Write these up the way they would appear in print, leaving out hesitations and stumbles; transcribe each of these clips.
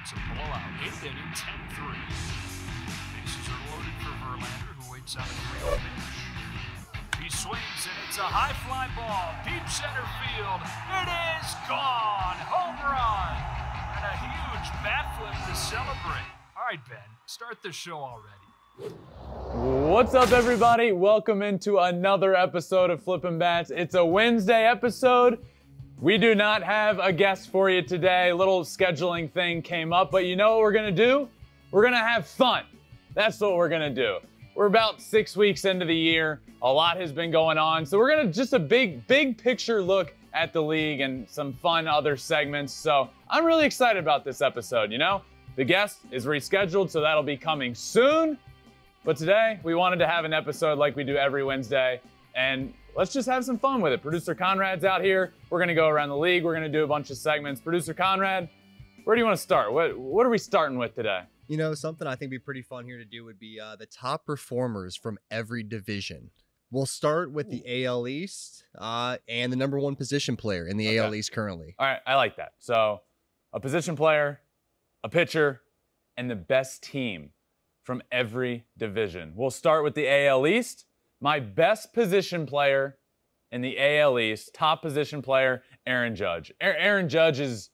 It's a blowout. 8th inning, 10-3. Bases are loaded for Verlander, who waits on a 3-0 pitch. He swings, and it's a high fly ball. Deep center field. It is gone. Home run. And a huge bat flip to celebrate. All right, Ben, start the show already. What's up, everybody? Welcome into another episode of Flippin Bats. It's a Wednesday episode. We do not have a guest for you today. A little scheduling thing came up, but you know what we're gonna do? We're gonna have fun. That's what we're gonna do. We're about 6 weeks into the year. A lot has been going on. So we're gonna just a big picture look at the league and some fun other segments. So I'm really excited about this episode, you know? The guest is rescheduled, so that'll be coming soon. But today, we wanted to have an episode like we do every Wednesday, and let's just have some fun with it. Producer Conrad's out here. We're gonna go around the league. We're gonna do a bunch of segments. Producer Conrad, where do you want to start? What are we starting with today? You know, something I think would be pretty fun here to do would be the top performers from every division. We'll start with the AL East and the #1 position player in the AL East currently. All right, I like that. So, a position player, a pitcher, and the best team from every division. We'll start with the AL East. My best position player in the AL East, top position player, Aaron Judge. Aaron Judge is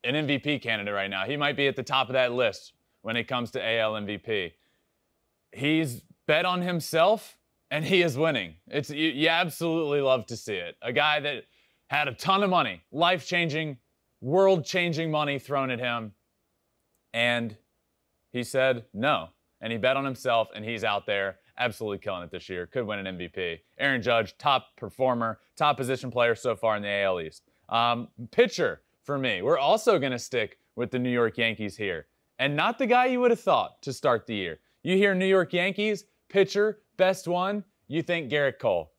an MVP candidate right now. He might be at the top of that list when it comes to AL MVP. He's bet on himself, and he is winning. You absolutely love to see it. A guy that had a ton of money, life-changing, world-changing money thrown at him, and he said no, and he bet on himself, and he's out there absolutely killing it this year. Could win an MVP. Aaron Judge, top performer, top position player so far in the AL East. Pitcher for me. We're also going to stick with the New York Yankees here, and not the guy you would have thought to start the year. You hear New York Yankees, pitcher, best one, you think Garrett Cole.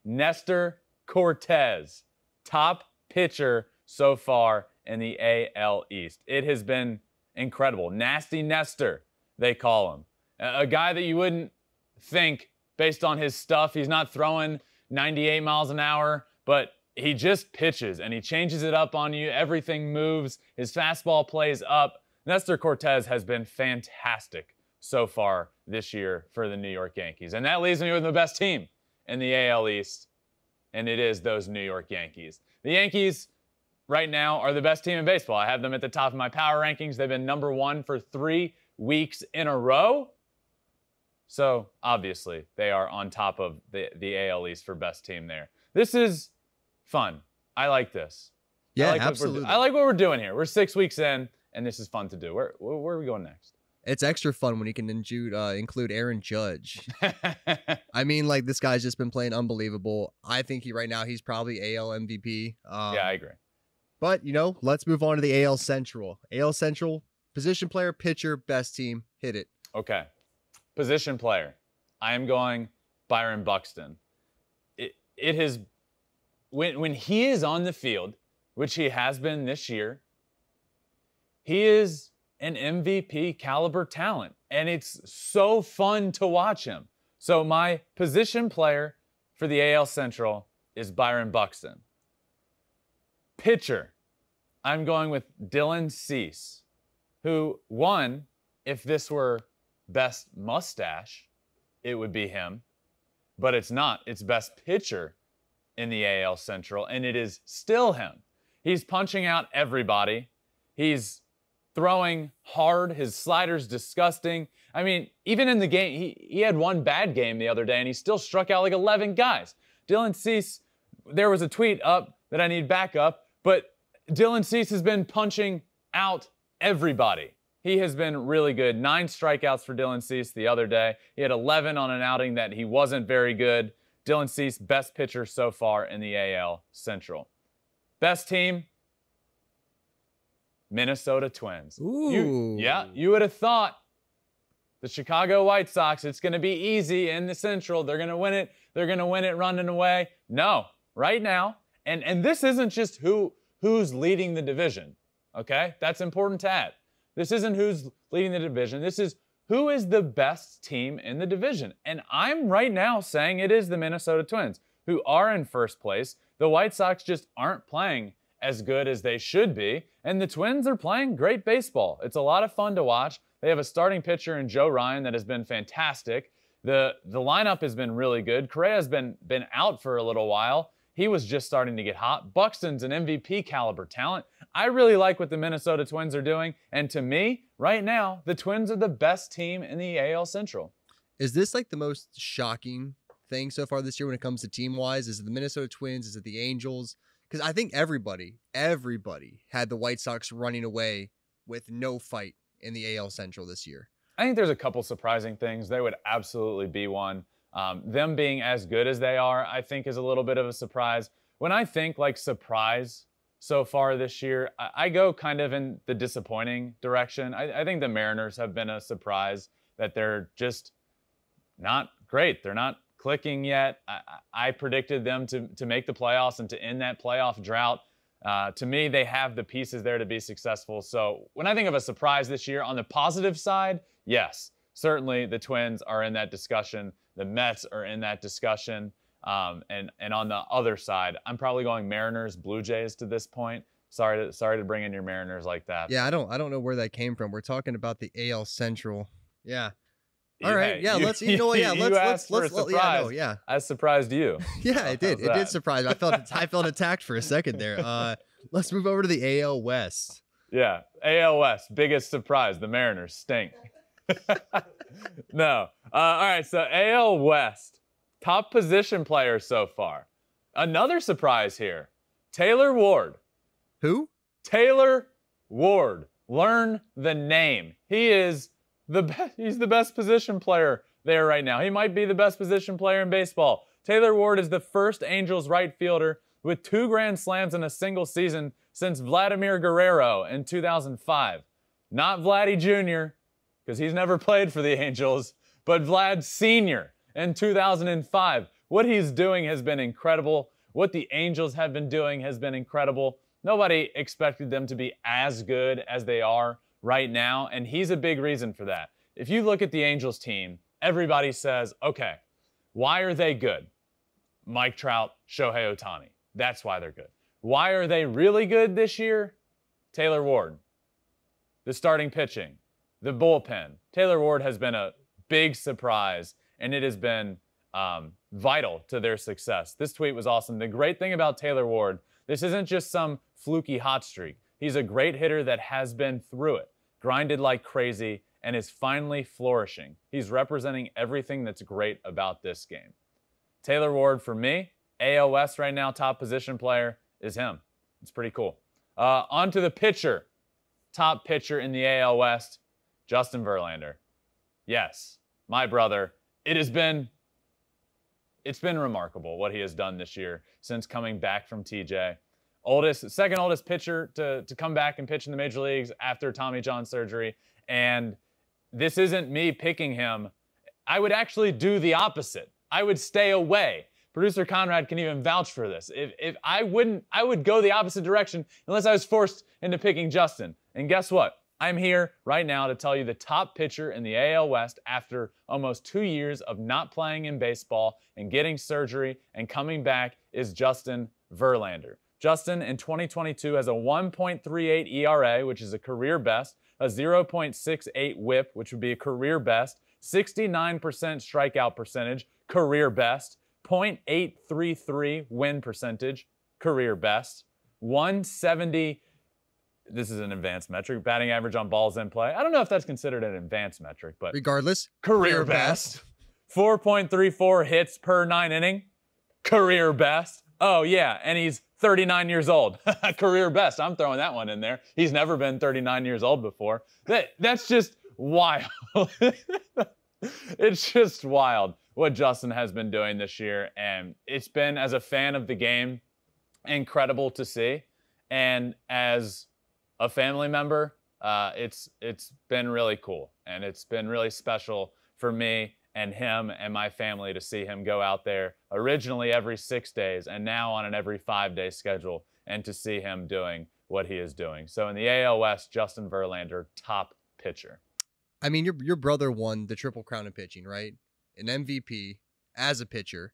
Nestor Cortes, top pitcher so far in the AL East. It has been incredible. Nasty Nestor, they call him. A guy that you wouldn't think based on his stuff. He's not throwing 98 miles an hour, but he just pitches and he changes it up on you. Everything moves. His fastball plays up. Nestor Cortes has been fantastic so far this year for the New York Yankees. And that leaves me with the best team in the AL East, and it is those New York Yankees. The Yankees right now are the best team in baseball. I have them at the top of my power rankings. They've been #1 for 3 weeks in a row. So, obviously, they are on top of the AL East for best team there. This is fun. I like this. Yeah, absolutely. I like what we're doing here. We're 6 weeks in, and this is fun to do. Where are we going next? It's extra fun when you can include Aaron Judge. I mean, like, this guy's just been playing unbelievable. I think right now he's probably AL MVP. Yeah, I agree. But, you know, let's move on to the AL Central. AL Central, position player, pitcher, best team. Hit it. Okay. Position player. I am going Byron Buxton. It has, when he is on the field, which he has been this year, he is an MVP caliber talent, and it's so fun to watch him. So my position player for the AL Central is Byron Buxton. Pitcher, I'm going with Dylan Cease, who won, if this were best mustache, it would be him, but it's not. It's best pitcher in the AL Central, and it is still him. He's punching out everybody. He's throwing hard. His slider's disgusting. I mean, even in the game, he had one bad game the other day, and he still struck out like 11 guys. Dylan Cease, there was a tweet up that I need backup, but Dylan Cease has been punching out everybody. He has been really good. 9 strikeouts for Dylan Cease the other day. He had 11 on an outing that he wasn't very good. Dylan Cease, best pitcher so far in the AL Central. Best team, Minnesota Twins. Ooh. You would have thought the Chicago White Sox, it's going to be easy in the Central. They're going to win it. They're going to win it running away. No, right now, and this isn't just who's leading the division, okay? That's important to add. This isn't who's leading the division. This is who is the best team in the division. And I'm right now saying it is the Minnesota Twins, who are in first place. The White Sox just aren't playing as good as they should be. And the Twins are playing great baseball. It's a lot of fun to watch. They have a starting pitcher in Joe Ryan that has been fantastic. The lineup has been really good. Correa's been out for a little while. He was just starting to get hot. Buxton's an MVP caliber talent. I really like what the Minnesota Twins are doing. And to me, right now, the Twins are the best team in the AL Central. Is this like the most shocking thing so far this year when it comes to team-wise? Is it the Minnesota Twins? Is it the Angels? Because I think everybody had the White Sox running away with no fight in the AL Central this year. I think there's a couple surprising things. They would absolutely be one. Them being as good as they are, I think, is a little bit of a surprise. When I think like surprise so far this year, I go kind of in the disappointing direction. I think the Mariners have been a surprise, that they're just not great. They're not clicking yet. I predicted them to make the playoffs and to end that playoff drought. To me, they have the pieces there to be successful. So when I think of a surprise this year, on the positive side, yes, certainly the Twins are in that discussion. The Mets are in that discussion. And on the other side, I'm probably going Mariners, Blue Jays to this point. Sorry to bring in your Mariners like that. Yeah, I don't know where that came from. We're talking about the AL Central. Yeah. All right. Yeah, let's yeah, I surprised you. Yeah, it did. It did surprise me. I felt attacked for a second there. Let's move over to the AL West. Yeah, AL West, biggest surprise. The Mariners stink. No. All right, so AL West, top position player so far. Another surprise here, Taylor Ward. Who? Taylor Ward. Learn the name. He's the best position player there right now. He might be the best position player in baseball. Taylor Ward is the first Angels right fielder with 2 grand slams in a single season since Vladimir Guerrero in 2005. Not Vladdy Jr., because he's never played for the Angels, but Vlad Sr. in 2005. What he's doing has been incredible. What the Angels have been doing has been incredible. Nobody expected them to be as good as they are right now, and he's a big reason for that. If you look at the Angels team, everybody says, okay, why are they good? Mike Trout, Shohei Ohtani. That's why they're good. Why are they really good this year? Taylor Ward. The starting pitching. The bullpen. Taylor Ward has been a big surprise, and it has been vital to their success. This tweet was awesome. The great thing about Taylor Ward, this isn't just some fluky hot streak. He's a great hitter that has been through it, grinded like crazy, and is finally flourishing. He's representing everything that's great about this game. Taylor Ward, for me, AL West right now, top position player, is him. It's pretty cool. On to the pitcher. Top pitcher in the AL West, Justin Verlander. Yes, my brother. It's been remarkable what he has done this year since coming back from TJ. Second oldest pitcher to come back and pitch in the major leagues after Tommy John surgery. And this isn't me picking him. I would actually do the opposite. I would stay away. Producer Conrad can even vouch for this. If I would go the opposite direction unless I was forced into picking Justin. And guess what? I'm here right now to tell you the top pitcher in the AL West after almost 2 years of not playing in baseball and getting surgery and coming back is Justin Verlander. Justin in 2022 has a 1.38 ERA, which is a career best, a 0.68 WHIP, which would be a career best, 69% strikeout percentage, career best, .833 win percentage, career best, 170, this is an advanced metric, batting average on balls in play. I don't know if that's considered an advanced metric, but regardless, career best. 4.34 hits per 9 inning, career best. Oh yeah, and he's 39 years old. Career best. I'm throwing that one in there. He's never been 39 years old before. That's just wild. It's just wild what Justin has been doing this year, and it's been, as a fan of the game, incredible to see. And as a family member, it's been really cool, and it's been really special for me and him and my family to see him go out there originally every 6 days and now on an every 5-day schedule, and to see him doing what he is doing. So in the AL West, Justin Verlander, top pitcher. I mean, your brother won the Triple Crown of pitching, right? An MVP as a pitcher.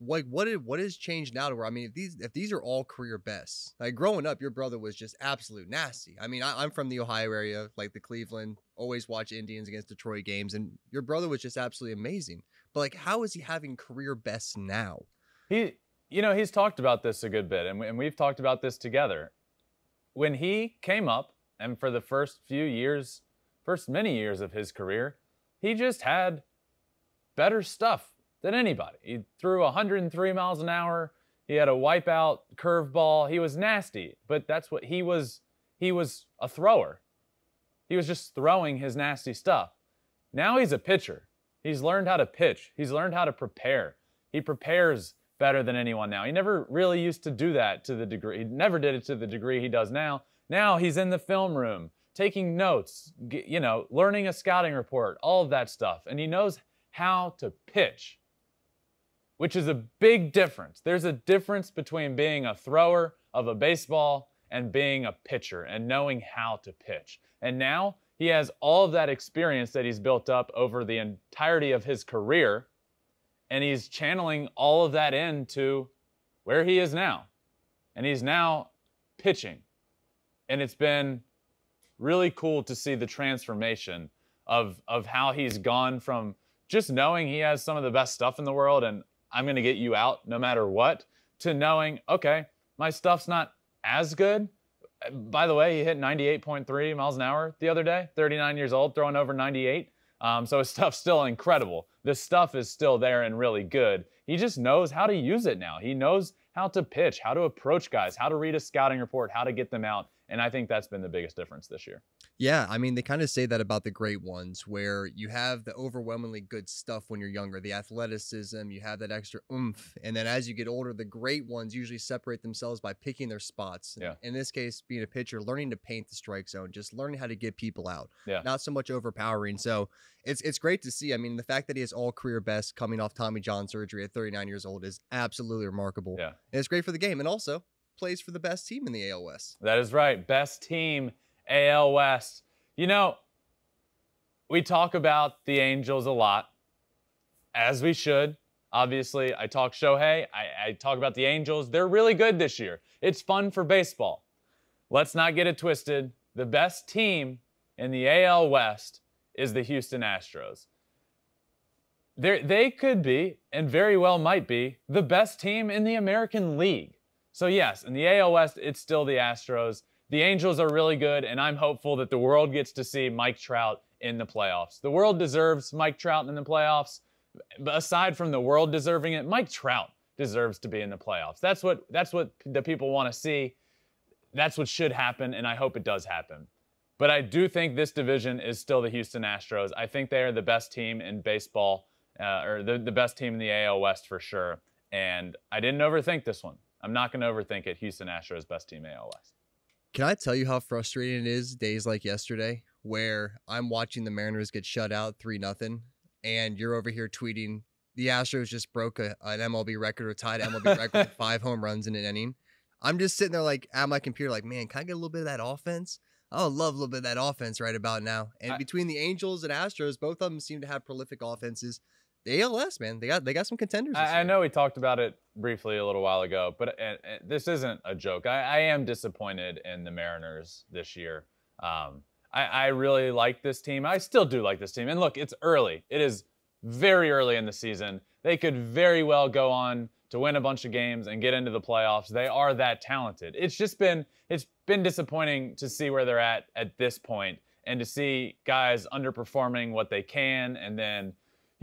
like what has changed now to where, I mean, if these are all career bests, like growing up, your brother was just absolute nasty. I mean, I'm from the Ohio area, like the Cleveland, always watch Indians against Detroit games, and your brother was just absolutely amazing. But like, how is he having career bests now? He's talked about this a good bit, and we've talked about this together. When he came up, and for the first many years of his career, he just had better stuff than anybody. He threw 103 miles an hour. He had a wipeout curveball. He was nasty, but that's what he was. He was a thrower. He was just throwing his nasty stuff. Now he's a pitcher. He's learned how to pitch. He's learned how to prepare. He prepares better than anyone now. He never really used to do that to the degree. He never did it to the degree he does now. Now he's in the film room, taking notes, learning a scouting report, all of that stuff. And he knows how to pitch, which is a big difference. There's a difference between being a thrower of a baseball and being a pitcher and knowing how to pitch. And now he has all of that experience that he's built up over the entirety of his career, and he's channeling all of that into where he is now. And he's now pitching. And it's been really cool to see the transformation of how he's gone from just knowing he has some of the best stuff in the world and I'm going to get you out no matter what, to knowing, okay, my stuff's not as good. By the way, he hit 98.3 miles an hour the other day, 39 years old, throwing over 98. So his stuff's still incredible. The stuff is still there and really good. He just knows how to use it now. He knows how to pitch, how to approach guys, how to read a scouting report, how to get them out. And I think that's been the biggest difference this year. Yeah, I mean, they kind of say that about the great ones, where you have the overwhelmingly good stuff when you're younger, the athleticism, you have that extra oomph. And then as you get older, the great ones usually separate themselves by picking their spots. Yeah. In this case, being a pitcher, learning to paint the strike zone, just learning how to get people out. Yeah. Not so much overpowering. So it's great to see. I mean, the fact that he has all career best coming off Tommy John surgery at 39 years old is absolutely remarkable. Yeah. And it's great for the game. And also plays for the best team in the AL West. That is right. Best team, AL West. You know, we talk about the Angels a lot, as we should. Obviously, I talk Shohei. I talk about the Angels. They're really good this year. It's fun for baseball. Let's not get it twisted. The best team in the AL West is the Houston Astros. They could be, and very well might be, the best team in the American League. So yes, in the AL West, it's still the Astros. The Angels are really good, and I'm hopeful that the world gets to see Mike Trout in the playoffs. The world deserves Mike Trout in the playoffs. But aside from the world deserving it, Mike Trout deserves to be in the playoffs. That's what the people want to see. That's what should happen, and I hope it does happen. But I do think this division is still the Houston Astros. I think they are the best team in baseball, or the best team in the AL West for sure. And I didn't overthink this one. I'm not going to overthink it. Houston Astros, best team AL West. Can I tell you how frustrating it is days like yesterday where I'm watching the Mariners get shut out 3-0 and you're over here tweeting the Astros just broke an MLB record or tied an MLB record with 5 home runs in an inning. I'm just sitting there like at my computer like, man, can I get a little bit of that offense? I would love a little bit of that offense right about now. And between the Angels and Astros, both of them seem to have prolific offenses. The ALS, man, they got some contenders. I know we talked about it briefly a little while ago, but this isn't a joke. I am disappointed in the Mariners this year. I really like this team. I still do like this team. And look, it's early. It is very early in the season. They could very well go on to win a bunch of games and get into the playoffs. They are that talented. It's been disappointing to see where they're at this point and to see guys underperforming what they can, and then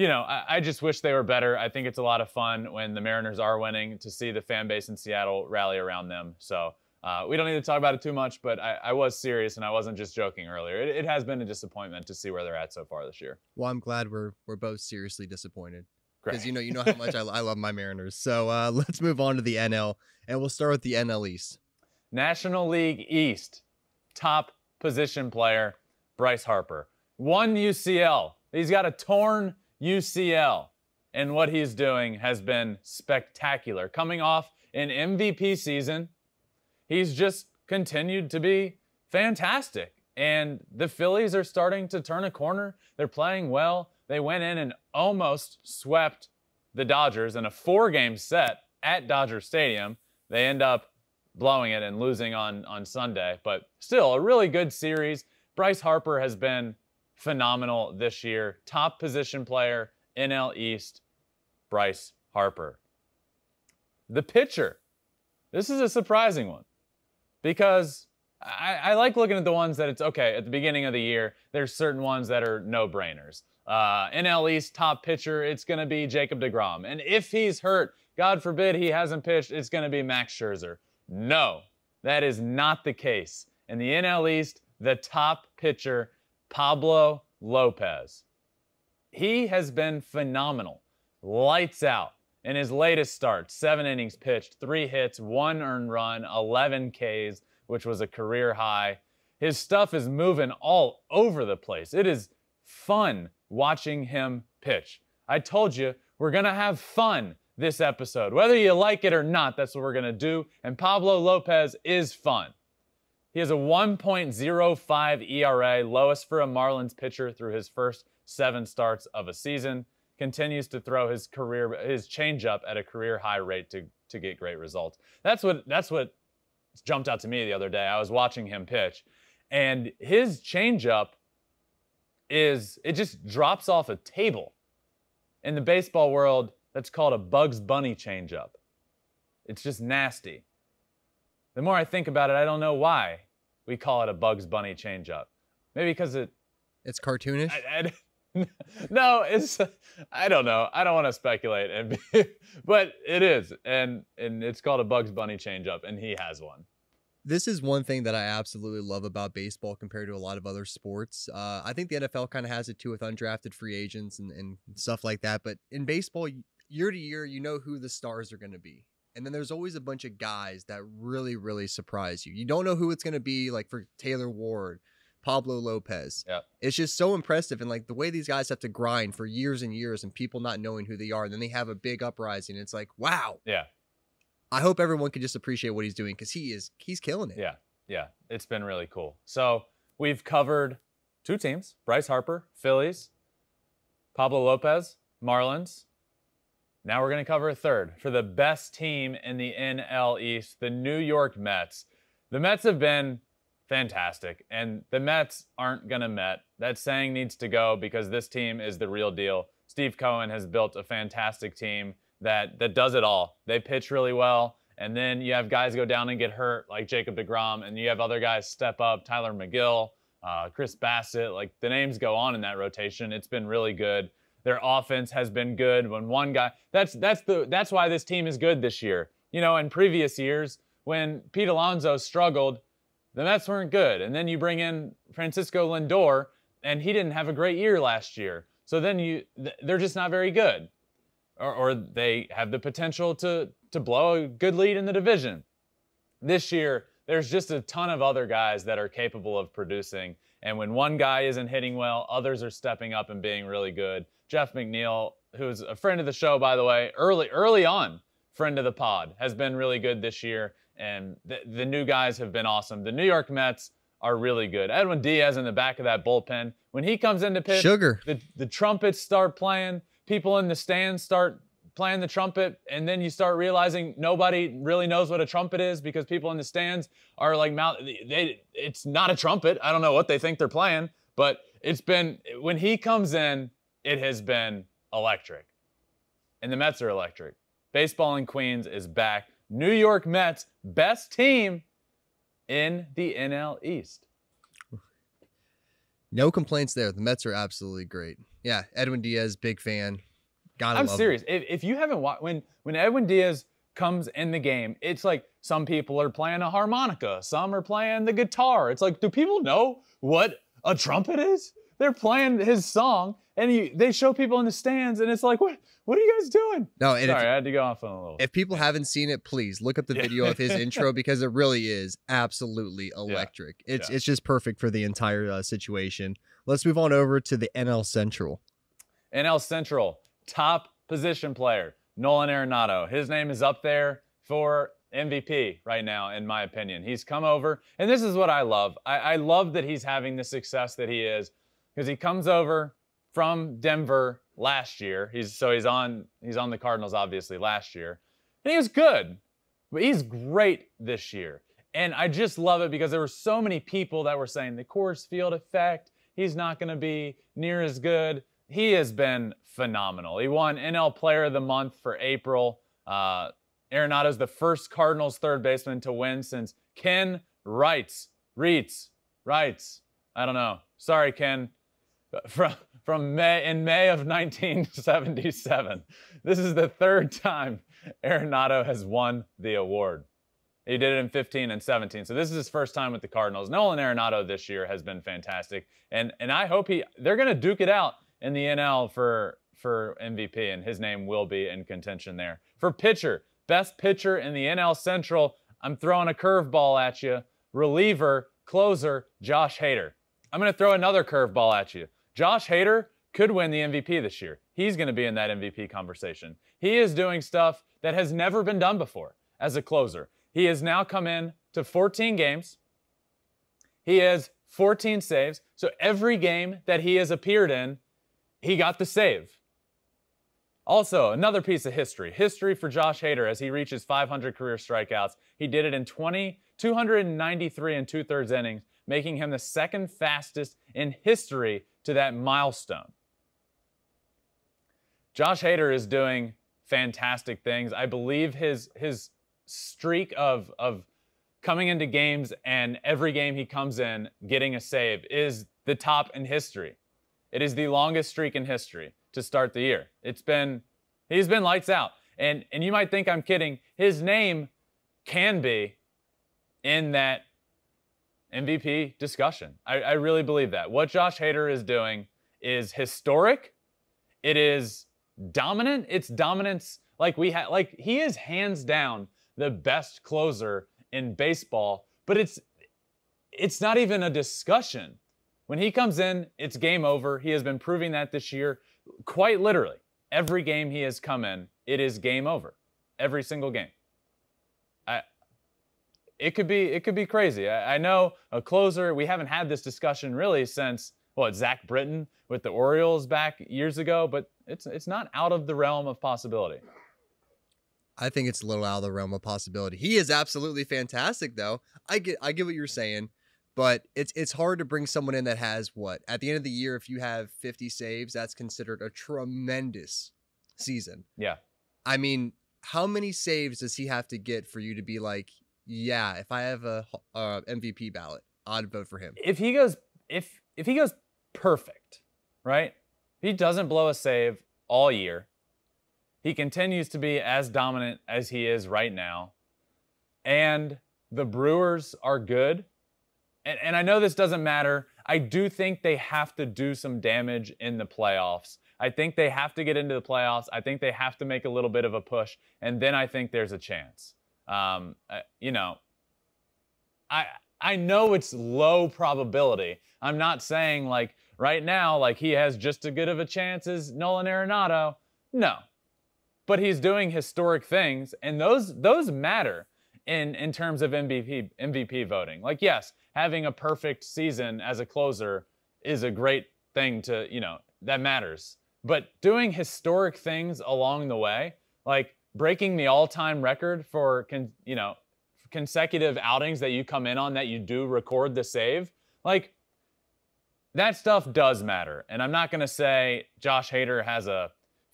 I just wish they were better. I think it's a lot of fun when the Mariners are winning to see the fan base in Seattle rally around them. So we don't need to talk about it too much, but I was serious and I wasn't just joking earlier. It has been a disappointment to see where they're at so far this year. Well, I'm glad we're both seriously disappointed. Great. Because you know how much I love my Mariners. So let's move on to the NL, and we'll start with the NL East. National League East, top position player, Bryce Harper. 1 UCL. He's got a torn UCL, and what he's doing has been spectacular. Coming off an MVP season, he's just continued to be fantastic. And the Phillies are starting to turn a corner. They're playing well. They went in and almost swept the Dodgers in a 4-game set at Dodger Stadium. They end up blowing it and losing on Sunday, but still a really good series. Bryce Harper has been phenomenal this year. Top position player, NL East, Bryce Harper. The pitcher. This is a surprising one because I like looking at the ones that it's okay at the beginning of the year. There's certain ones that are no-brainers. NL East top pitcher, it's going to be Jacob deGrom. And if he's hurt, God forbid he hasn't pitched, it's going to be Max Scherzer. No, that is not the case. In the NL East, the top pitcher, Pablo López. He has been phenomenal. Lights out. In his latest start, 7 innings pitched, 3 hits, 1 earned run, 11 Ks, which was a career high. His stuff is moving all over the place. It is fun watching him pitch. I told you, we're going to have fun this episode. Whether you like it or not, that's what we're going to do. And Pablo López is fun. He has a 1.05 ERA, lowest for a Marlins pitcher through his first 7 starts of a season. Continues to throw his changeup at a career high rate to get great results. That's what jumped out to me the other day. I was watching him pitch, and his changeup it just drops off a table. In the baseball world, that's called a Bugs Bunny changeup. It's just nasty. The more I think about it, I don't know why we call it a Bugs Bunny changeup. Maybe because it's cartoonish. No, I don't know. I don't want to speculate, but it is, and it's called a Bugs Bunny changeup, and he has one. This is one thing that I absolutely love about baseball compared to a lot of other sports. I think the NFL kind of has it too with undrafted free agents and stuff like that. But in baseball, year to year, you know who the stars are going to be. And then there's always a bunch of guys that really, really surprise you. You don't know who it's going to be, like for Taylor Ward, Pablo López. Yeah. It's just so impressive. And like the way these guys have to grind for years and years and people not knowing who they are. And then they have a big uprising. It's like, wow. Yeah. I hope everyone can just appreciate what he's doing because he's killing it. Yeah. Yeah. It's been really cool. So we've covered 2 teams, Bryce Harper, Phillies, Pablo López, Marlins. Now we're going to cover a third for the best team in the NL East, the New York Mets. The Mets have been fantastic, and the Mets aren't going to Met. That saying needs to go because this team is the real deal. Steve Cohen has built a fantastic team that does it all. They pitch really well, and then you have guys go down and get hurt like Jacob deGrom, and you have other guys step up, Tyler McGill, Chris Bassett. Like the names go on in that rotation. It's been really good. Their offense has been good. When one guy, that's why this team is good this year. You know, in previous years when Pete Alonso struggled, the Mets weren't good. And then you bring in Francisco Lindor, and he didn't have a great year last year. So then they're just not very good. Or they have the potential to blow a good lead in the division. This year, there's just a ton of other guys that are capable of producing. And when one guy isn't hitting well, others are stepping up and being really good. Jeff McNeil, who's a friend of the show, by the way, early on, friend of the pod, has been really good this year. And the new guys have been awesome. The New York Mets are really good. Edwin Diaz in the back of that bullpen. When he comes into pitch, the trumpets start playing. People in the stands start playing the trumpet. And then you start realizing nobody really knows what a trumpet is because people in the stands are like, it's not a trumpet. I don't know what they think they're playing. But when he comes in, it has been electric. And the Mets are electric. Baseball in Queens is back. New York Mets, best team in the NL East. No complaints there. The Mets are absolutely great. Yeah, Edwin Diaz, big fan. I'm serious. If you haven't watched, when Edwin Diaz comes in the game, it's like some people are playing a harmonica, some are playing the guitar. It's like, do people know what a trumpet is? They're playing his song, and they show people in the stands, and it's like, what are you guys doing? No, and sorry, I had to go off on a little. If people haven't seen it, please look up the video of his intro because it really is absolutely electric. Yeah. It's just perfect for the entire situation. Let's move on over to the NL Central. NL Central, top position player, Nolan Arenado. His name is up there for MVP right now, in my opinion. He's come over, and this is what I love. I love that he's having the success that he is because he comes over from Denver last year. He's on the Cardinals obviously last year. And he was good. But he's great this year. And I just love it because there were so many people that were saying the Coors Field effect, he's not going to be near as good. He has been phenomenal. He won NL Player of the Month for April. Arenado's the first Cardinals third baseman to win since Ken Wrights. I don't know. Sorry, Ken. From May of 1977. This is the third time Arenado has won the award. He did it in 15 and 17. So this is his first time with the Cardinals. Nolan Arenado this year has been fantastic. And I hope they're going to duke it out in the NL for MVP, and his name will be in contention there. For pitcher, best pitcher in the NL Central, I'm throwing a curveball at you. Reliever, closer, Josh Hader. I'm going to throw another curveball at you. Josh Hader could win the MVP this year. He's going to be in that MVP conversation. He is doing stuff that has never been done before as a closer. He has now come in to 14 games. He has 14 saves. So every game that he has appeared in, he got the save. Also, another piece of history. History for Josh Hader as he reaches 500 career strikeouts. He did it in 293 and 2/3 innings, making him the second fastest in history to that milestone. Josh Hader is doing fantastic things. I believe his streak of coming into games and every game he comes in getting a save is the top in history. It is the longest streak in history to start the year. He's been lights out. And you might think I'm kidding. His name can be in that MVP discussion. I really believe that. What Josh Hader is doing is historic. It is dominant. It's dominance like he is hands down the best closer in baseball, but it's not even a discussion. When he comes in, it's game over. He has been proving that this year. Quite literally, every game he has come in, it is game over. Every single game. It could be crazy. I know a closer, we haven't had this discussion really since, Zach Britton with the Orioles back years ago, but it's not out of the realm of possibility. I think it's a little out of the realm of possibility. He is absolutely fantastic, though. I get what you're saying, but it's hard to bring someone in that has at the end of the year, if you have 50 saves, that's considered a tremendous season. Yeah. I mean, how many saves does he have to get for you to be like, yeah, if I have a MVP ballot, I'd vote for him? If he goes perfect, right? If he doesn't blow a save all year, he continues to be as dominant as he is right now, and the Brewers are good. And I know this doesn't matter. I do think they have to do some damage in the playoffs. I think they have to get into the playoffs. I think they have to make a little bit of a push, and then I think there's a chance. I know it's low probability. I'm not saying right now he has just as good of a chance as Nolan Arenado. No. But he's doing historic things, and those matter in terms of MVP voting. Yes, having a perfect season as a closer is a great thing that matters. But doing historic things along the way, breaking the all-time record for consecutive outings that you come in on that you do record the save, that stuff does matter. And I'm not going to say Josh Hader has a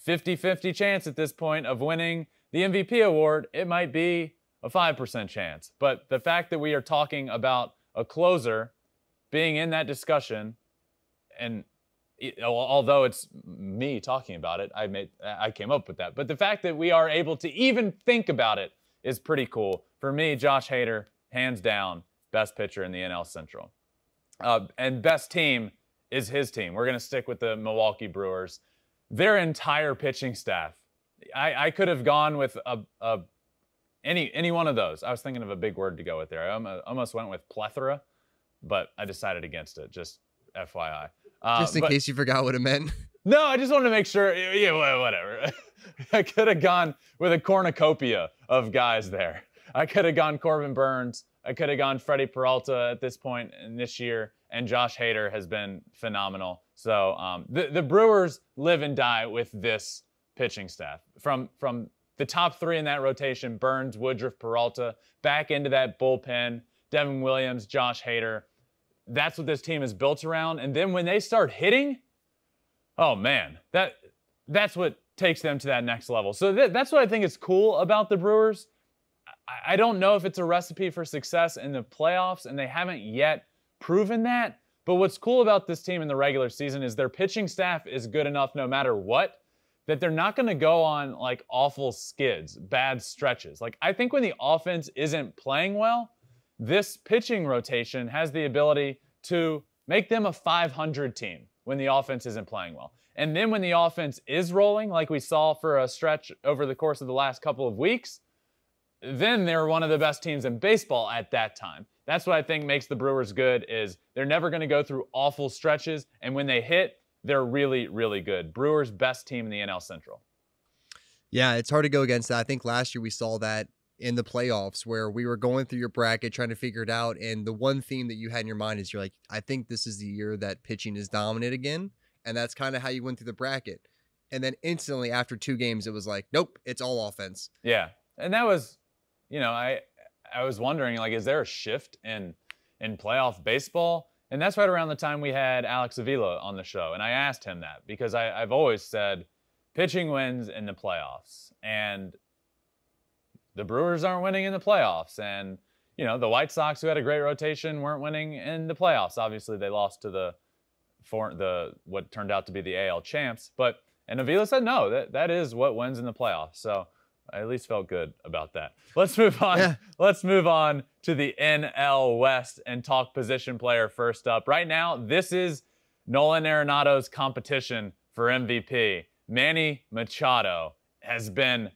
50-50 chance at this point of winning the MVP award. It might be a 5% chance. But the fact that we are talking about a closer being in that discussion, and although it's me talking about it, I came up with that. But the fact that we are able to even think about it is pretty cool. For me, Josh Hader, hands down, best pitcher in the NL Central. And best team is his team. We're going to stick with the Milwaukee Brewers. Their entire pitching staff. I could have gone with any one of those. I was thinking of a big word to go with there. I almost went with plethora, but I decided against it. Just FYI. Just in case you forgot what it meant. No, I just wanted to make sure. Yeah, whatever. I could have gone with a cornucopia of guys there. I could have gone Corbin Burns. I could have gone Freddie Peralta at this point in this year, and Josh Hader has been phenomenal. So the Brewers live and die with this pitching staff. From the top three in that rotation, Burns, Woodruff, Peralta, back into that bullpen, Devin Williams, Josh Hader. That's what this team is built around. And then when they start hitting, oh man, that's what takes them to that next level. So that's what I think is cool about the Brewers. I don't know if it's a recipe for success in the playoffs, and they haven't yet proven that. But what's cool about this team in the regular season is their pitching staff is good enough no matter what, that they're not going to go on like awful skids, bad stretches. Like I think when the offense isn't playing well, this pitching rotation has the ability to make them a 500 team when the offense isn't playing well. And then when the offense is rolling, like we saw for a stretch over the course of the last couple of weeks, then they're one of the best teams in baseball at that time. That's what I think makes the Brewers good, is they're never going to go through awful stretches, and when they hit, they're really, really good. Brewers' best team in the NL Central. Yeah, it's hard to go against that. I think last year we saw that in the playoffs where we were going through your bracket trying to figure it out, and the one theme that you had in your mind is you're like, I think this is the year that pitching is dominant again, and that's kind of how you went through the bracket. And then instantly after 2 games, it was like, nope, it's all offense. Yeah, and that was, you know, I was wondering, like, is there a shift in playoff baseball? And that's right around the time we had Alex Avila on the show, and I asked him that because I've always said pitching wins in the playoffs, and the Brewers aren't winning in the playoffs, and you know the White Sox, who had a great rotation, weren't winning in the playoffs. Obviously, they lost to what turned out to be the AL champs, and Avila said no, that is what wins in the playoffs. So I at least felt good about that. Let's move on. Yeah. Let's move on to the NL West and talk position player first up. Right now, this is Nolan Arenado's competition for MVP. Manny Machado has been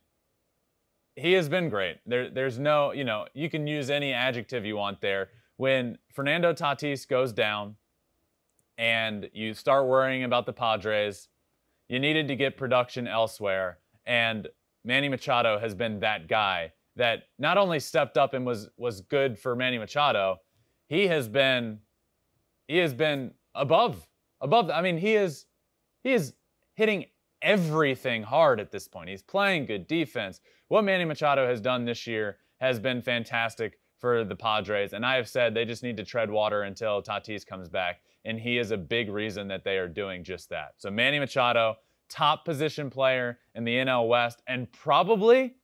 great. There's no, you can use any adjective you want there. When Fernando Tatís goes down and you start worrying about the Padres, you needed to get production elsewhere, and Manny Machado has been that guy that not only stepped up and was good for Manny Machado, he has been above. I mean, he is hitting everything hard at this point. He's playing good defense. What Manny Machado has done this year has been fantastic for the Padres, and I have said they just need to tread water until Tatis comes back, and he is a big reason that they are doing just that. So Manny Machado, top position player in the NL West, and probably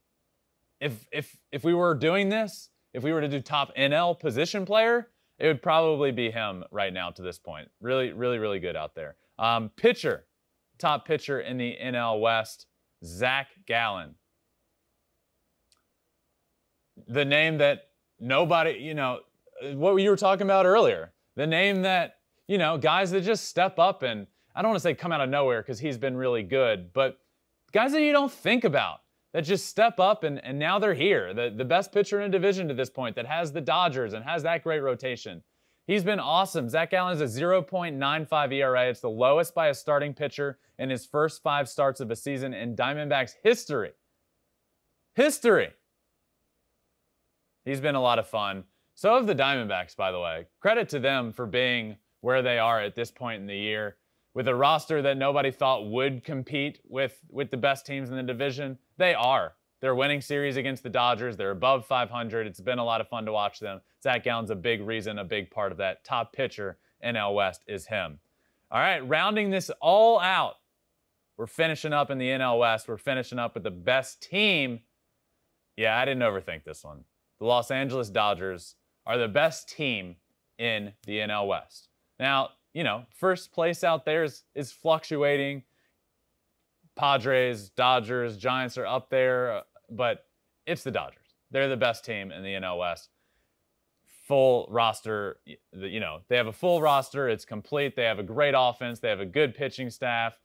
if we were doing this, if we were to do top NL position player, it would probably be him right now to this point. Really, really, really good out there. Pitcher, top pitcher in the NL West, Zac Gallen. The name that nobody, what you were talking about earlier, the name that, guys that just step up and, I don't want to say come out of nowhere because he's been really good, but guys that you don't think about that just step up and now they're here. The best pitcher in a division to this point that has the Dodgers and has that great rotation. He's been awesome. Zac Gallen is a 0.95 ERA. It's the lowest by a starting pitcher in his first 5 starts of a season in Diamondbacks history. He's been a lot of fun. So have the Diamondbacks, by the way. Credit to them for being where they are at this point in the year. With a roster that nobody thought would compete with the best teams in the division, they are. They're winning series against the Dodgers. They're above 500. It's been a lot of fun to watch them. Zac Gallen's a big reason, a big part of that. Top pitcher, NL West, is him. All right, rounding this all out, we're finishing up in the NL West. We're finishing up with the best team. Yeah, I didn't overthink this one. The Los Angeles Dodgers are the best team in the NL West. Now, first place out there is fluctuating. Padres, Dodgers, Giants are up there, but it's the Dodgers. They're the best team in the NL West. Full roster, they have a full roster. It's complete. They have a great offense. They have a good pitching staff.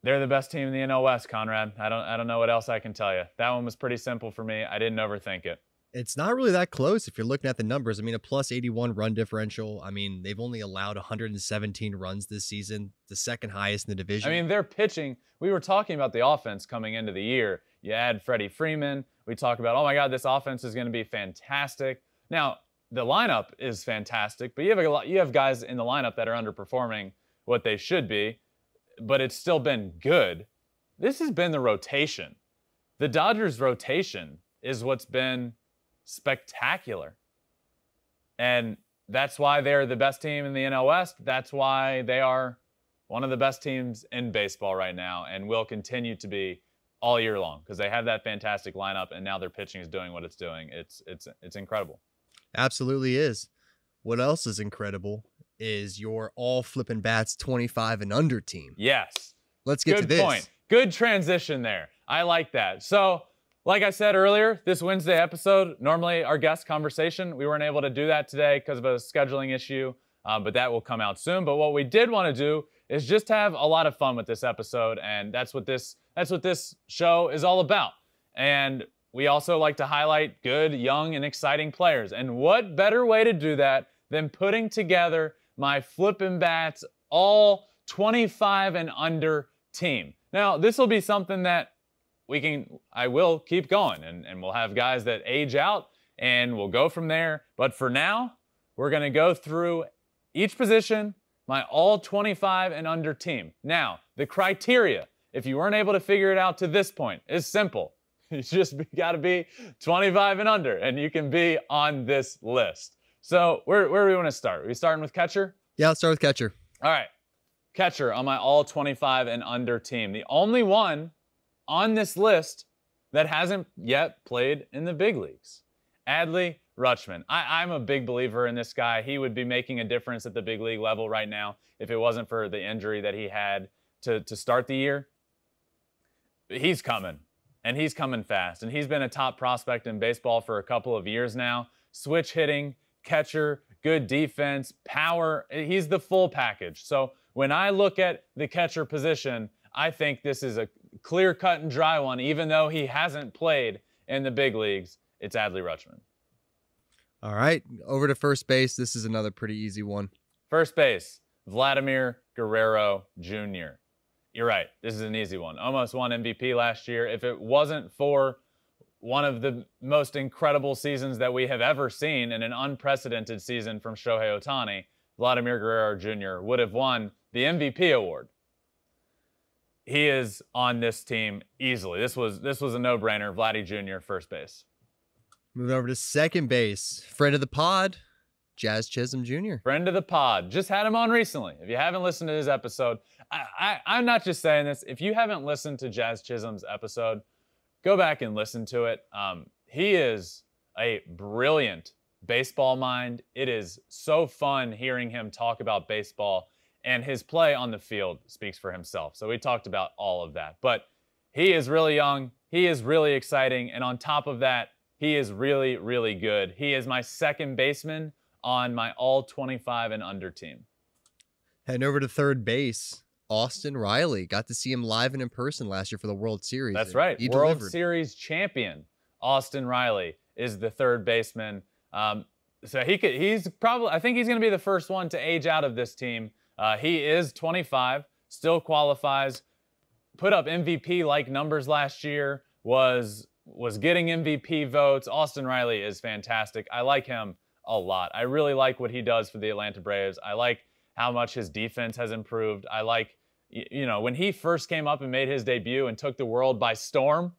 They're the best team in the NL West, Conrad. I don't know what else I can tell you. That one was pretty simple for me. I didn't overthink it. It's not really that close if you're looking at the numbers. I mean, a plus 81 run differential. I mean, they've only allowed 117 runs this season, the second highest in the division. I mean, they're pitching. We were talking about the offense coming into the year. You add Freddie Freeman. We talk about, oh my God, this offense is going to be fantastic. Now, the lineup is fantastic, but you have guys in the lineup that are underperforming what they should be, but it's still been good. This has been the rotation. The Dodgers' rotation is what's been spectacular. And that's why they're the best team in the NL West. That's why they are one of the best teams in baseball right now and will continue to be all year long because they have that fantastic lineup and now their pitching is doing what it's doing. It's incredible. Absolutely is. What else is incredible is your all Flippin Bats 25 and under team. Yes. Let's get to this. Good point. Good transition there. I like that. So, like I said earlier, this Wednesday episode, normally our guest conversation, we weren't able to do that today because of a scheduling issue, but that will come out soon. But what we did want to do is just have a lot of fun with this episode, and that's what this show is all about. And we also like to highlight good, young, and exciting players. And what better way to do that than putting together my Flippin Bats all 25 and under team. Now, this will be something that I will keep going, and we'll have guys that age out, and we'll go from there. But for now, we're going to go through each position, my all 25 and under team. Now, the criteria, if you weren't able to figure it out to this point, is simple. You just got to be 25 and under, and you can be on this list. So where do we want to start? Are we starting with catcher? Yeah, let's start with catcher. All right. Catcher on my all 25 and under team. The only one on this list that hasn't yet played in the big leagues. Adley Rutschman. I'm a big believer in this guy. He would be making a difference at the big league level right now if it wasn't for the injury that he had to start the year. He's coming, and he's coming fast. And he's been a top prospect in baseball for a couple of years now. Switch hitting, catcher, good defense, power. He's the full package. So when I look at the catcher position, I think this is a clear cut and dry one, even though he hasn't played in the big leagues. It's Adley Rutschman. All right, over to first base. This is another pretty easy one. First base, Vladimir Guerrero Jr. You're right. This is an easy one. Almost won MVP last year. If it wasn't for one of the most incredible seasons that we have ever seen in an unprecedented season from Shohei Ohtani, Vladimir Guerrero Jr. would have won the MVP award. He is on this team easily. This was a no-brainer. Vladdy Jr., first base. Moving over to second base. Friend of the pod, Jazz Chisholm Jr. Friend of the pod. Just had him on recently. If you haven't listened to his episode, I'm not just saying this. If you haven't listened to Jazz Chisholm's episode, go back and listen to it. He is a brilliant baseball mind. It is so fun hearing him talk about baseball. And his play on the field speaks for himself. So we talked about all of that. But he is really young. He is really exciting. And on top of that, he is really, really good. He is my second baseman on my all 25 and under team. Heading over to third base, Austin Riley. Got to see him live and in person last year for the World Series. That's right. He World delivered. Series champion Austin Riley is the third baseman. So he's probably, I think he's going to be the first one to age out of this team. He is 25, still qualifies, put up MVP-like numbers last year, was getting MVP votes. Austin Riley is fantastic. I like him a lot. I really like what he does for the Atlanta Braves. I like how much his defense has improved. I like, when he first came up and made his debut and took the world by storm,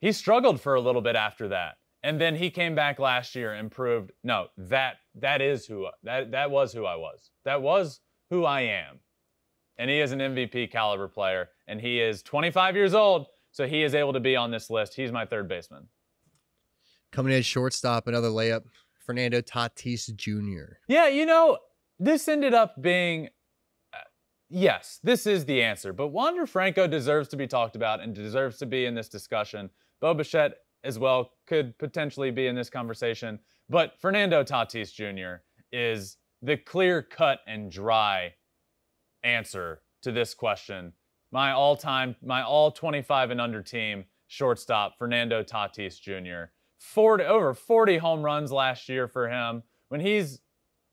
he struggled for a little bit after that. And then he came back last year and proved, no, that was who I was. That was who I am. And he is an MVP caliber player, and he is 25 years old, so he is able to be on this list. He's my third baseman. Coming in shortstop, another layup, Fernando Tatís Jr. Yeah, this ended up being, yes, this is the answer. But Wander Franco deserves to be talked about and deserves to be in this discussion. Bo Bichette as well could potentially be in this conversation. But Fernando Tatís Jr. is the clear-cut and dry answer to this question. My all 25 and under team, shortstop, Fernando Tatís Jr. over 40 home runs last year for him.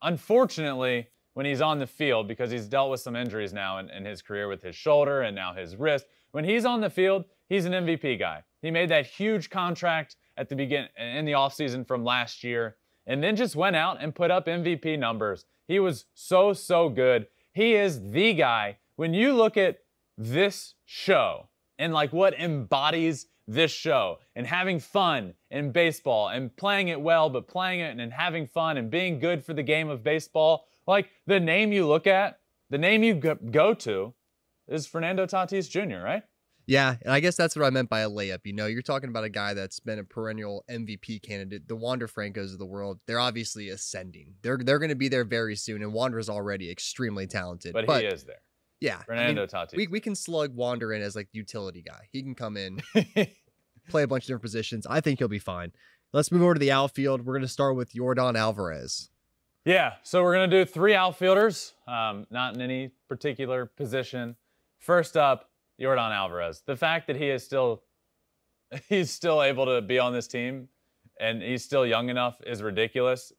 Unfortunately, when he's on the field, because he's dealt with some injuries now in his career with his shoulder and now his wrist. When he's on the field, he's an MVP guy. He made that huge contract at the beginning in the offseason from last year, and then just went out and put up MVP numbers. He was so good. He is the guy. When you look at this show and like what embodies this show and having fun in baseball and playing it well, but playing it and having fun and being good for the game of baseball, like the name you look at, the name you go to is Fernando Tatís Jr., right? Yeah, and I guess that's what I meant by a layup. You know, you're talking about a guy that's been a perennial MVP candidate. The Wander Francos of the world, they're obviously ascending. They're going to be there very soon, and Wander's already extremely talented. But he is there. Yeah. Fernando Tatís. We can slug Wander in as like the utility guy. He can come in, play a bunch of different positions. I think he'll be fine. Let's move over to the outfield. We're going to start with Yordan Álvarez. Yeah, so we're going to do 3 outfielders, not in any particular position. First up, Yordan Álvarez. The fact that he's still able to be on this team and he's still young enough is ridiculous.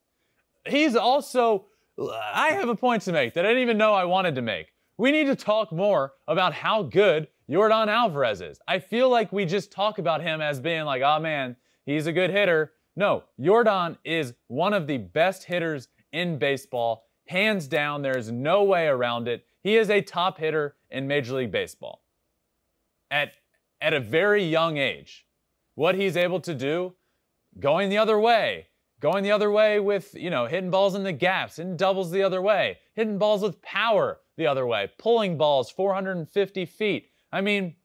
He's also, I have a point to make that I didn't even know I wanted to make. We need to talk more about how good Yordan Álvarez is. I feel like we just talk about him as being like, oh man, he's a good hitter. No, Yordan is one of the best hitters in baseball. Hands down, there's no way around it. He is a top hitter in Major League Baseball. At a very young age, what he's able to do, going the other way with, hitting balls in the gaps, hitting doubles the other way, hitting balls with power the other way, pulling balls 450 feet. I mean,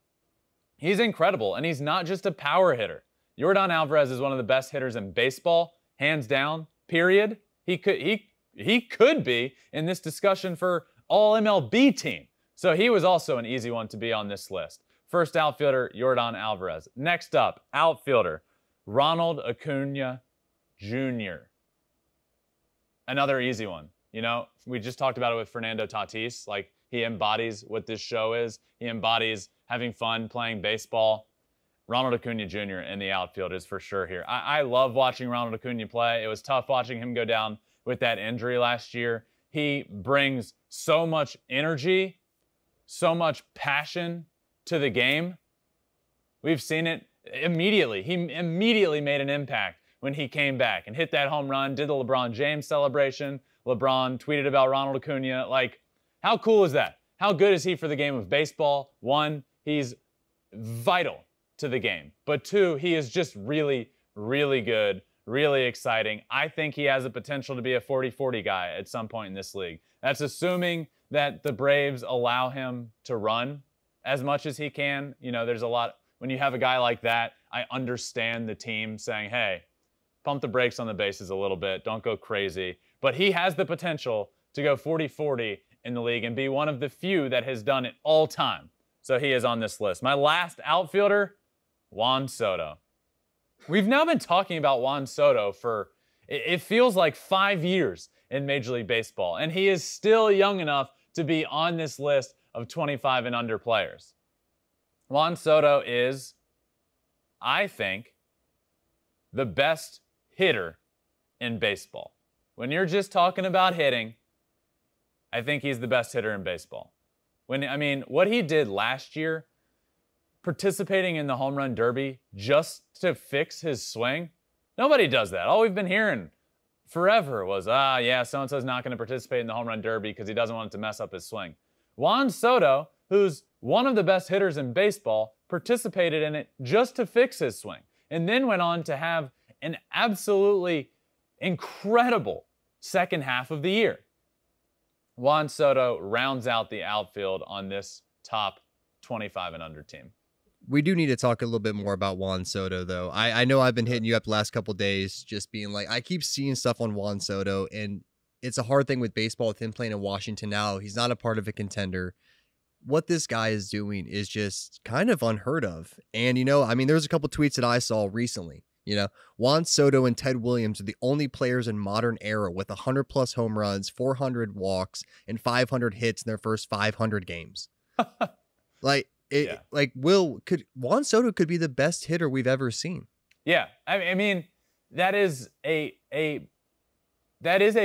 he's incredible, and he's not just a power hitter. Yordan Álvarez is one of the best hitters in baseball, hands down, period. He could be in this discussion for all MLB team. So he was also an easy one to be on this list. First outfielder, Yordan Álvarez. Next up, outfielder, Ronald Acuña Jr. Another easy one. We just talked about it with Fernando Tatís. Like, he embodies what this show is. He embodies having fun playing baseball. Ronald Acuña Jr. in the outfield is for sure here. I love watching Ronald Acuña play. It was tough watching him go down with that injury last year. He brings so much energy, so much passion to the game. We've seen it immediately. He immediately made an impact when he came back and hit that home run, did the LeBron James celebration. LeBron tweeted about Ronald Acuña. Like, how cool is that? How good is he for the game of baseball? 1, he's vital to the game. But 2, he is just really, really good, really exciting. I think he has the potential to be a 40-40 guy at some point in this league. That's assuming that the Braves allow him to run as much as he can. There's a lot. When you have a guy like that, I understand the team saying, hey, pump the brakes on the bases a little bit. Don't go crazy. But he has the potential to go 40-40 in the league and be one of the few that has done it all time. So he is on this list. My last outfielder, Juan Soto. We've now been talking about Juan Soto for, it feels like 5 years in Major League Baseball, and he is still young enough to be on this list of 25 and under players. Juan Soto is, I think, the best hitter in baseball. When you're just talking about hitting, I think he's the best hitter in baseball. What he did last year, participating in the home run derby just to fix his swing, nobody does that. All we've been hearing forever was, so-and-so's not going to participate in the home run derby because he doesn't want it to mess up his swing. Juan Soto, who's one of the best hitters in baseball, participated in it just to fix his swing, and then went on to have an absolutely incredible second half of the year. Juan Soto rounds out the outfield on this top 25 and under team. We do need to talk a little bit more about Juan Soto, though. I know I've been hitting you up the last couple of days, just being like, I keep seeing stuff on Juan Soto, and it's a hard thing with baseball with him playing in Washington now. He's not a part of a contender. What this guy is doing is just kind of unheard of. And, there's a couple tweets that I saw recently. Juan Soto and Ted Williams are the only players in modern era with 100+ home runs, 400 walks, and 500 hits in their first 500 games. Juan Soto could be the best hitter we've ever seen. Yeah, I mean, that is a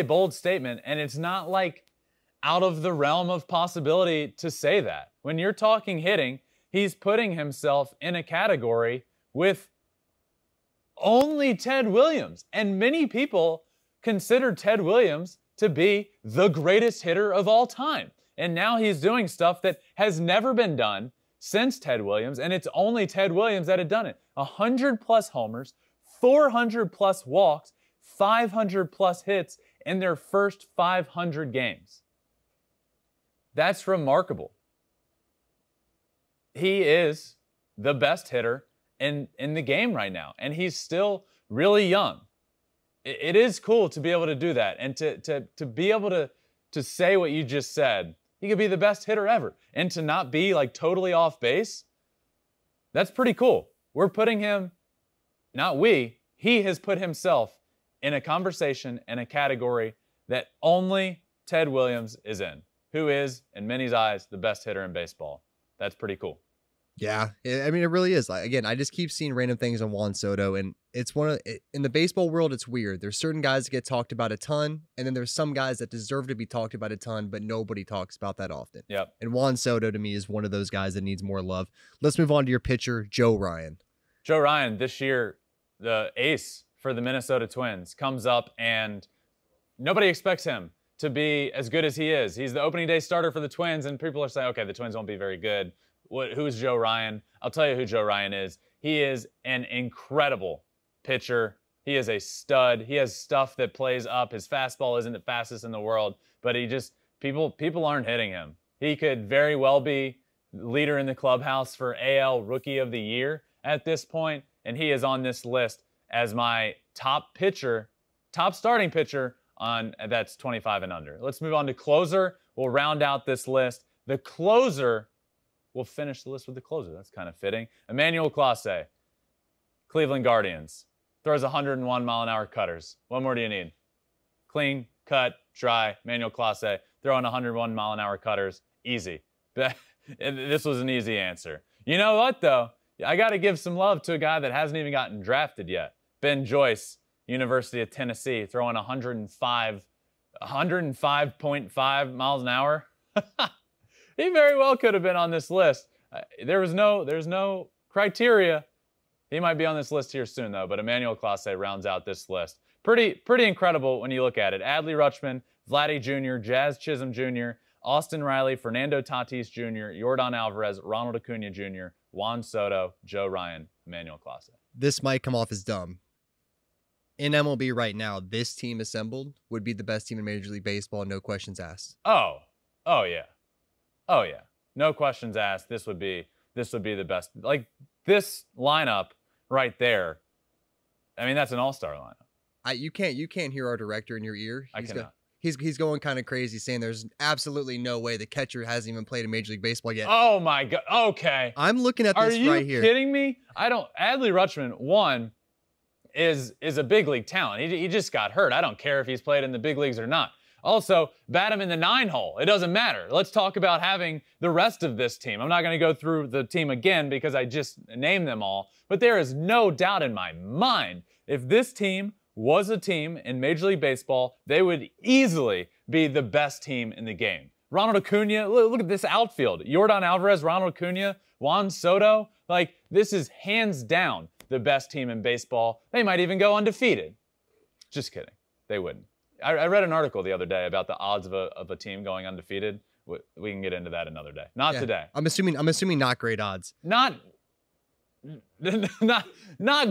bold statement, and it's not like out of the realm of possibility to say that. When you're talking hitting, he's putting himself in a category with only Ted Williams, and many people consider Ted Williams to be the greatest hitter of all time. And now he's doing stuff that has never been done since Ted Williams, and it's only Ted Williams that had done it. 100+ homers, 400+ walks, 500+ hits in their first 500 games. That's remarkable. He is the best hitter in the game right now, and he's still really young. It is cool to be able to do that, and to be able to say what you just said. He could be the best hitter ever, and to not be like totally off base, that's pretty cool. We're putting him, not we, he has put himself in a conversation and a category that only Ted Williams is in, who is, in many's eyes, the best hitter in baseball. That's pretty cool. Yeah, I mean, it really is. Like, again, I just keep seeing random things on Juan Soto, and it's in the baseball world, it's weird. There's certain guys that get talked about a ton, and then there's some guys that deserve to be talked about a ton, but nobody talks about that often. Yep. And Juan Soto, to me, is one of those guys that needs more love. Let's move on to your pitcher, Joe Ryan. Joe Ryan, this year, the ace for the Minnesota Twins, comes up, and nobody expects him to be as good as he is. He's the opening day starter for the Twins, and people are saying, okay, the Twins won't be very good. Who's Joe Ryan? I'll tell you who Joe Ryan is. He is an incredible pitcher. He is a stud. He has stuff that plays up. His fastball isn't the fastest in the world, but he just, people aren't hitting him. He could very well be leader in the clubhouse for AL Rookie of the Year at this point, and he is on this list as my top starting pitcher that's 25 and under. Let's move on to closer. We'll round out this list. The closer, we'll finish the list with the closer. That's kind of fitting. Emmanuel Clase, Cleveland Guardians, throws 101-mile-an-hour cutters. What more do you need? Clean, cut, dry, Emmanuel Clase, throwing 101-mile-an-hour cutters. Easy. This was an easy answer. You know what, though? I got to give some love to a guy that hasn't even gotten drafted yet. Ben Joyce, University of Tennessee, throwing 105.5 miles an hour. He very well could have been on this list. There's no criteria. He might be on this list here soon, though, but Emmanuel Clase rounds out this list. Pretty incredible when you look at it. Adley Rutschman, Vladdy Jr., Jazz Chisholm Jr., Austin Riley, Fernando Tatís Jr., Yordan Álvarez, Ronald Acuña Jr., Juan Soto, Joe Ryan, Emmanuel Clase. This might come off as dumb. In MLB right now, this team assembled would be the best team in Major League Baseball, no questions asked. Oh yeah. Oh yeah, no questions asked. This would be the best. Like this lineup right there. I mean, that's an all-star lineup. You can't hear our director in your ear. I cannot. He's going kind of crazy, saying there's absolutely no way the catcher hasn't even played in Major League Baseball yet. Oh my God. Okay. I'm looking at this right here. Are you kidding me? Adley Rutschman, one, is a big league talent. He just got hurt. I don't care if he's played in the big leagues or not. Also, bat him in the 9-hole. It doesn't matter. Let's talk about having the rest of this team. I'm not going to go through the team again because I just named them all. But there is no doubt in my mind, if this team was a team in Major League Baseball, they would easily be the best team in the game. Ronald Acuña, look at this outfield. Yordan Álvarez, Ronald Acuña, Juan Soto. Like, this is hands down the best team in baseball. They might even go undefeated. Just kidding. They wouldn't. I read an article the other day about the odds of a team going undefeated. We can get into that another day. Not today. I'm assuming not great odds. Not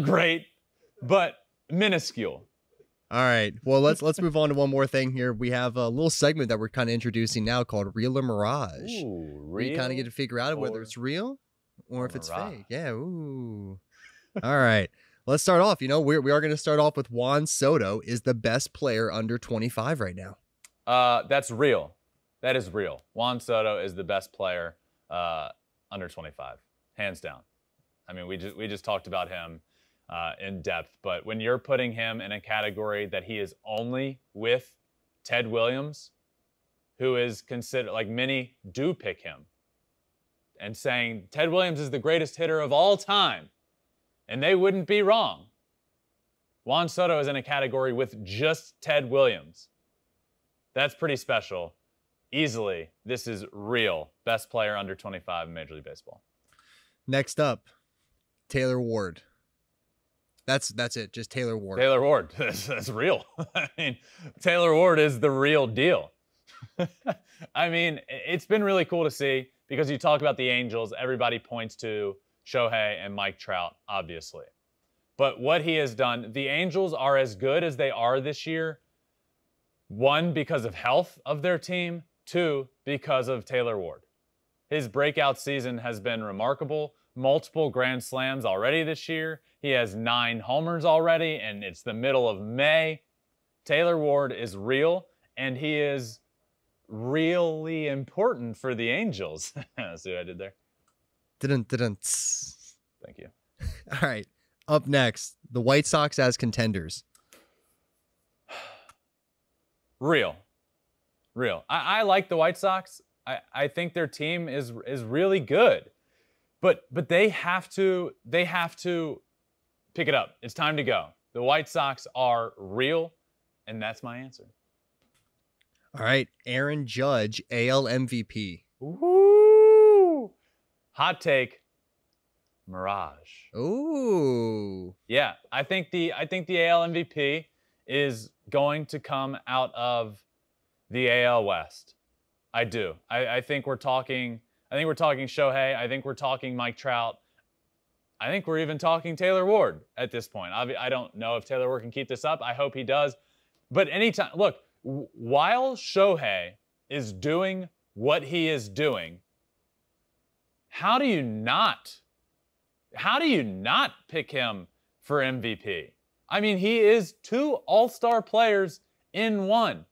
great, but minuscule. All right. Well, let's move on to one more thing here. We have a little segment that we're kind of introducing now called Real or Mirage. Ooh, real. We kind of get to figure out whether it's real or if it's fake. Yeah. Ooh. All right. Let's start off. We are going to start off with Juan Soto is the best player under 25 right now. That's real. That is real. Juan Soto is the best player under 25, hands down. I mean, we just talked about him in depth, but when you're putting him in a category that he is only with Ted Williams, who is considered, like many do pick him, and saying Ted Williams is the greatest hitter of all time. And they wouldn't be wrong. Juan Soto is in a category with just Ted Williams. That's pretty special. Easily, this is real. Best player under 25 in Major League Baseball. Next up, Taylor Ward. That's it. Just Taylor Ward. Taylor Ward. That's real. I mean, Taylor Ward is the real deal. I mean, it's been really cool to see because you talk about the Angels, everybody points to Shohei and Mike Trout, obviously. But what he has done, the Angels are as good as they are this year. One, because of health of their team. Two, because of Taylor Ward. His breakout season has been remarkable. Multiple grand slams already this year. He has 9 homers already, and it's the middle of May. Taylor Ward is real, and he is really important for the Angels. See what I did there? Thank you. All right. Up next, the White Sox as contenders. Real. I like the White Sox. I think their team is really good. But they have to pick it up. It's time to go. The White Sox are real, and that's my answer. All right, Aaron Judge, AL MVP. Woo! Hot take, Mirage. Ooh. Yeah, I think the AL MVP is going to come out of the AL West. I do. I think we're talking Shohei. I think we're talking Mike Trout. I think we're even talking Taylor Ward at this point. I don't know if Taylor Ward can keep this up. I hope he does. But anytime, look, while Shohei is doing what he is doing, how do you not pick him for MVP? I mean, he is 2 all-star players in one.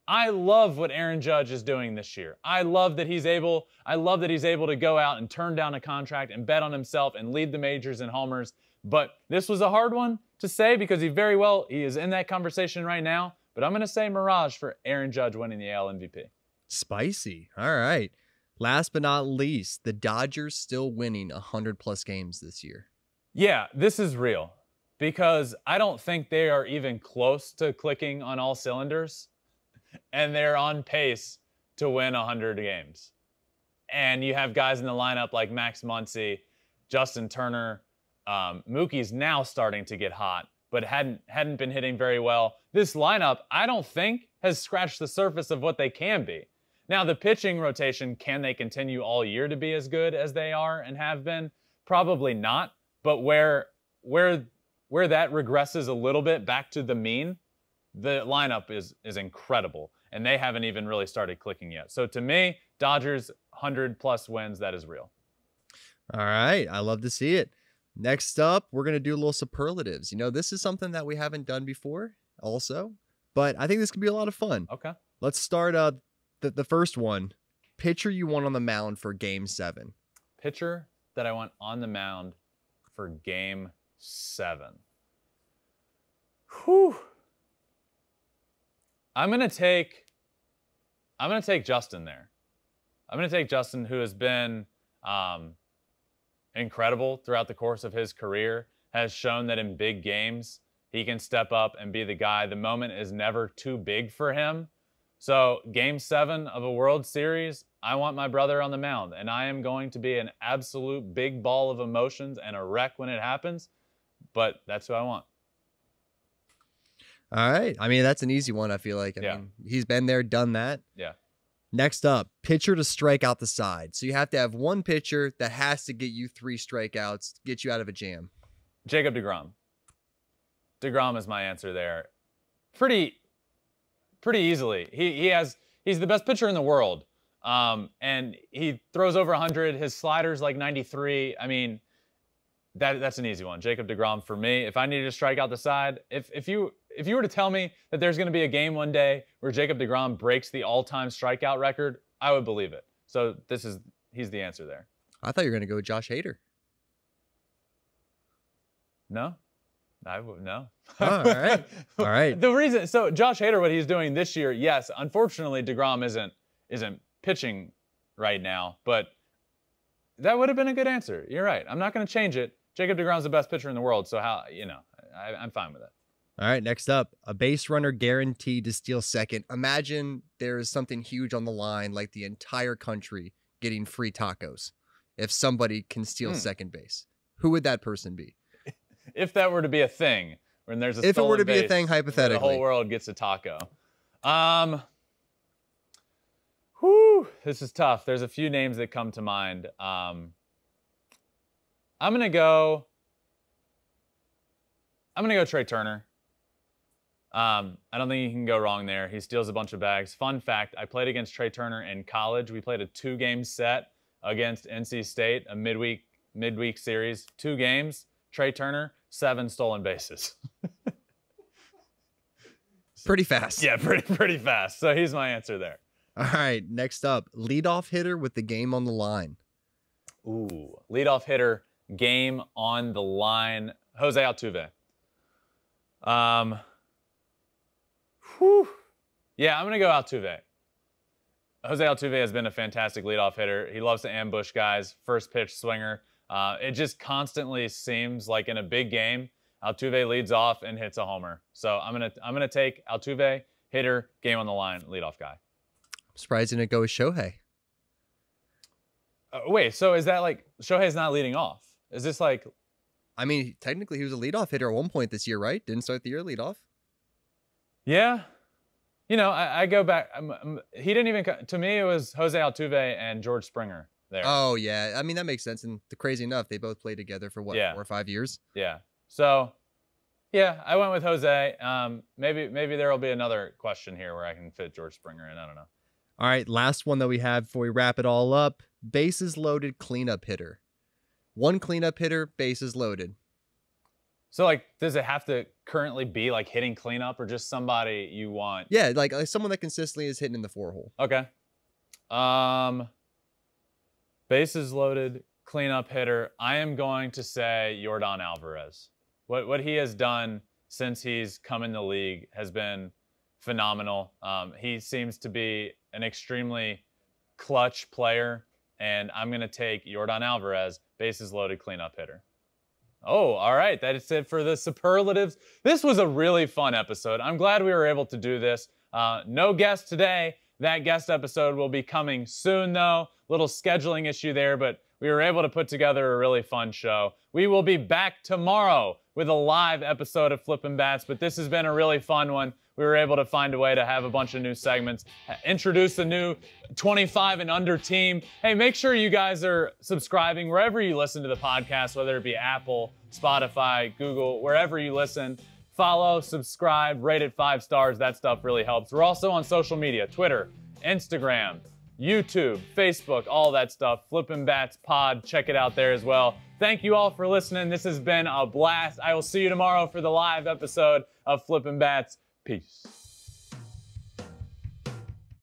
I love what Aaron Judge is doing this year. I love that he's able to go out and turn down a contract and bet on himself and lead the majors in homers. But this was a hard one to say because he is in that conversation right now. But I'm going to say Mirage for Aaron Judge winning the AL MVP. Spicy. All right. Last but not least, the Dodgers still winning 100+ games this year. Yeah, this is real because I don't think they are even close to clicking on all cylinders. And they're on pace to win 100 games. And you have guys in the lineup like Max Muncy, Justin Turner. Mookie's now starting to get hot, but hadn't been hitting very well. This lineup, I don't think, has scratched the surface of what they can be. Now, the pitching rotation, can they continue all year to be as good as they are and have been? Probably not. But where that regresses a little bit back to the mean, the lineup is incredible, and they haven't even really started clicking yet. So to me, Dodgers 100+ wins, that is real. All right, I love to see it. Next up, we're going to do a little superlatives. You know, this is something that we haven't done before also, but I think this could be a lot of fun. Okay. Let's start the first one. Pitcher you want on the mound for Game 7. Pitcher that I want on the mound for Game 7. Whew. I'm gonna take Justin there. I'm gonna take Justin, who has been incredible throughout the course of his career, has shown that in big games he can step up and be the guy. The moment is never too big for him. So Game 7 of a World Series, I want my brother on the mound, and I am going to be an absolute big ball of emotions and a wreck when it happens, but that's who I want. All right. I mean, that's an easy one, I feel like. I mean, he's been there, done that. Yeah. Next up, pitcher to strike out the side. So you have to have one pitcher that has to get you 3 strikeouts, get you out of a jam. Jacob deGrom. DeGrom is my answer there. Pretty easily. He's the best pitcher in the world. And he throws over 100. His slider's like 93. I mean, that's an easy one. Jacob deGrom for me. If I needed to strike out the side, if you were to tell me that there's going to be a game one day where Jacob deGrom breaks the all-time strikeout record, I would believe it. So he's the answer there. I thought you were going to go with Josh Hader. No, I would no. Oh, all right, all right. The reason, so Josh Hader, what he's doing this year, yes, unfortunately deGrom isn't pitching right now, but that would have been a good answer. You're right. I'm not going to change it. Jacob deGrom's the best pitcher in the world, so I'm fine with it. All right, next up, a base runner guaranteed to steal second. Imagine there is something huge on the line, like the entire country getting free tacos. If somebody can steal second base, who would that person be? If that were to be a thing, when there's a if it were to be a base, thing, hypothetically, the whole world gets a taco. This is tough. There's a few names that come to mind. I'm gonna go Trey Turner. I don't think you can go wrong there. He steals a bunch of bags. Fun fact, I played against Trey Turner in college. We played a 2-game set against NC State, a midweek series. 2 games, Trey Turner, 7 stolen bases. Pretty fast. Yeah, pretty fast. So he's my answer there. All right, next up, leadoff hitter with the game on the line. Ooh, leadoff hitter, game on the line, Jose Altuve. Yeah, I'm going to go Altuve. Jose Altuve has been a fantastic leadoff hitter. He loves to ambush guys, first pitch swinger. It just constantly seems like in a big game, Altuve leads off and hits a homer. So I'm gonna take Altuve, hitter, game on the line, leadoff guy. I'm surprised you didn't go with Shohei. Wait, so is that like Shohei's not leading off? Is this like? I mean, technically he was a leadoff hitter at one point this year, right? Didn't start the year leadoff. Yeah. You know, I go back. He didn't even. To me, it was Jose Altuve and George Springer there. Oh yeah, I mean that makes sense. And crazy enough, they both played together for what, 4 or 5 years? Yeah. So, yeah, I went with Jose. Maybe there will be another question here where I can fit George Springer in. I don't know. All right, last one that we have before we wrap it all up: bases loaded cleanup hitter. One cleanup hitter, bases loaded. So, like, does it have to currently be, like, hitting cleanup or just somebody you want? Yeah, like someone that consistently is hitting in the 4-hole. Okay. Bases loaded, cleanup hitter. I am going to say Yordan Álvarez. What he has done since he's come in the league has been phenomenal. He seems to be an extremely clutch player, and I'm going to take Yordan Álvarez, bases loaded, cleanup hitter. Oh, all right. That is it for the superlatives. This was a really fun episode. I'm glad we were able to do this. No guest today. That guest episode will be coming soon, though. Little scheduling issue there, but we were able to put together a really fun show. We will be back tomorrow with a live episode of Flippin Bats, but this has been a really fun one. We were able to find a way to have a bunch of new segments, introduce a new 25 and under team. Hey, make sure you guys are subscribing wherever you listen to the podcast, whether it be Apple, Spotify, Google, wherever you listen. Follow, subscribe, rate it 5 stars. That stuff really helps. We're also on social media, Twitter, Instagram, YouTube, Facebook, all that stuff. Flippin Bats Pod. Check it out there as well. Thank you all for listening. This has been a blast. I will see you tomorrow for the live episode of Flippin Bats. Peace.